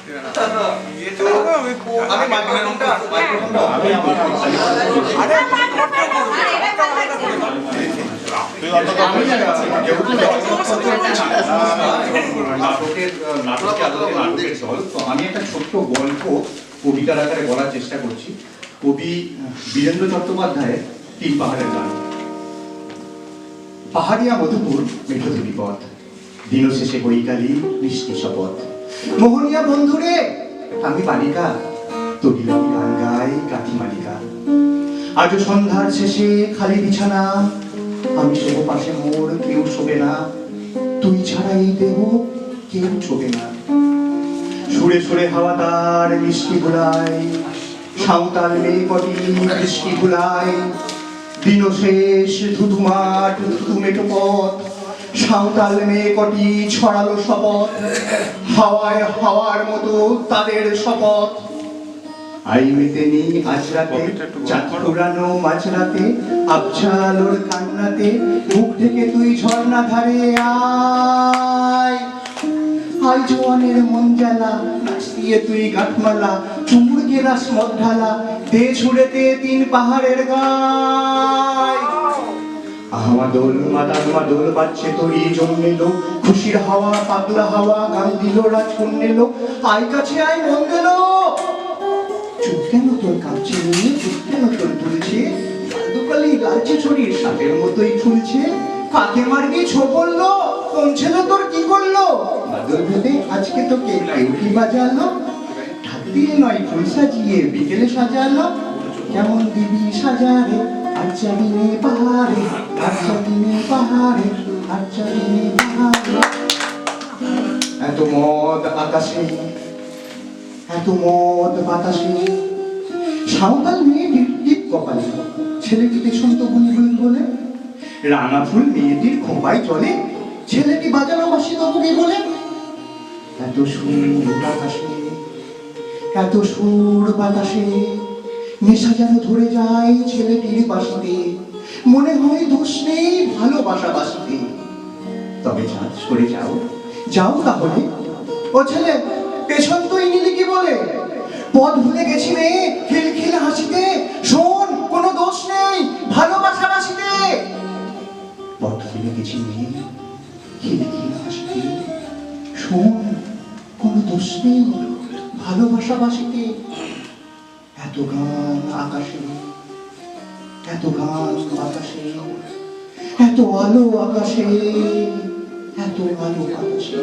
আমি একটা ছোট্ট গল্প কবিতার আকারে বলার চেষ্টা করছি। কবি বীরেন্দ্র চট্টোপাধ্যায়ের ৩ পাহাড়ের গান। পাহাড়িয়া মধুপুর মেঠোধুলি পথ, দিন শেষে বৈকালী বৃষ্টি শপথ। মোহনিয়া বন্ধুরে আমি বালিকা, তোরি লাগি গান গাই কাঠি মালিকা। আজ সন্ধ্যার শেষে খালি বিছানা, আমি শোবো পাশে মোর, কেউ শোবে না। তুই ছাড়া এই দেহ কেউ শোবে না। সুরে সুরে হাওয়া তার মিষ্টি ভুলায়, সাঁওতাল মেয়ে কটি বৃষ্টি ভুলায়। দিন শেষ ধুধু মাঠ ধুধু মেঠো পথ, সাঁওতাল মেয়ে কটি ছড়ালো শপথ। হাওয়ায় হাওয়ার মতো তাদের শপথ। আই মেতেনি আজ রাতে, চাঁদ পুরানো মাঝরাতে, আবছা আলোর কান্নাতে, মুখ থেকে তুই ঝর্ণা ধারে আয়। আই জোয়ানের মন জ্বালা, নাচ দিয়ে তুই গাঁঠমালা, চুমুর গেলাস মদ ঢালা, দে ছুড়েতে ৩ পাহাড়ের গায়। আহমাদোল মাদাল মাদোল বাচ্চে তোরই জন্মেল, খুশির হাওয়া পাগলা হাওয়া গান দিল রাজ কন্যেল। আয় কাছে আয় মন গেল, চুপ কেন তোর কাঁপছে, চুপ কেন তোর তুলছে, কালি লালচে ছড়ির সাপের মতোই ফুলছে। কাকে মারবি ছো বললো, কোন ছেলে তোর কি করলো, বাদল ভেবে আজকে তোকে কেউটি বাজালো। ঢাক দিয়ে নয় ফুল সাজিয়ে বিকেলে সাজালো, কেমন দিবি সাজারে আচ্ছা দিনে পাহাড়ে, আচ্ছা দিনে পাহাড়ে, আচ্ছা দিনে পাহাড়ে। এত মদ আকাশে, এত মদ বাতাসে, সাঁওতাল মেয়েটির টিপ কপালে, ছেলেটি পেছন তো বুলবুল বলে। রাঙা ফুল মেয়েটির খোঁপায় চলে, ছেলেটি বাজানো বাসি তবুকে বলে। এত সুর বাতাসে, এত সুর বাতাসে, নেশা যেন ধরে যায় ছেলেটির বাসিতে। মনে হয় দোষ নেই ভালোবাসা বাসিতে। তবে চাঁদ সরে যাও, যাও তাহলে। ও ছেলে পেছন তুই নিলি কি বলে, পথ ভুলে গেছি রে খিলখিল হাসিতে। শোন কোনো দোষ নেই ভালোবাসা বাসিতে। পথ ভুলে গেছি রে খিলখিল হাসিতে। শোন কোনো দোষ নেই ভালোবাসা বাসিতে। এত গান আকাশে, এত গান বাতাসে, এত আলো আকাশে, এত আলো বাতাসে।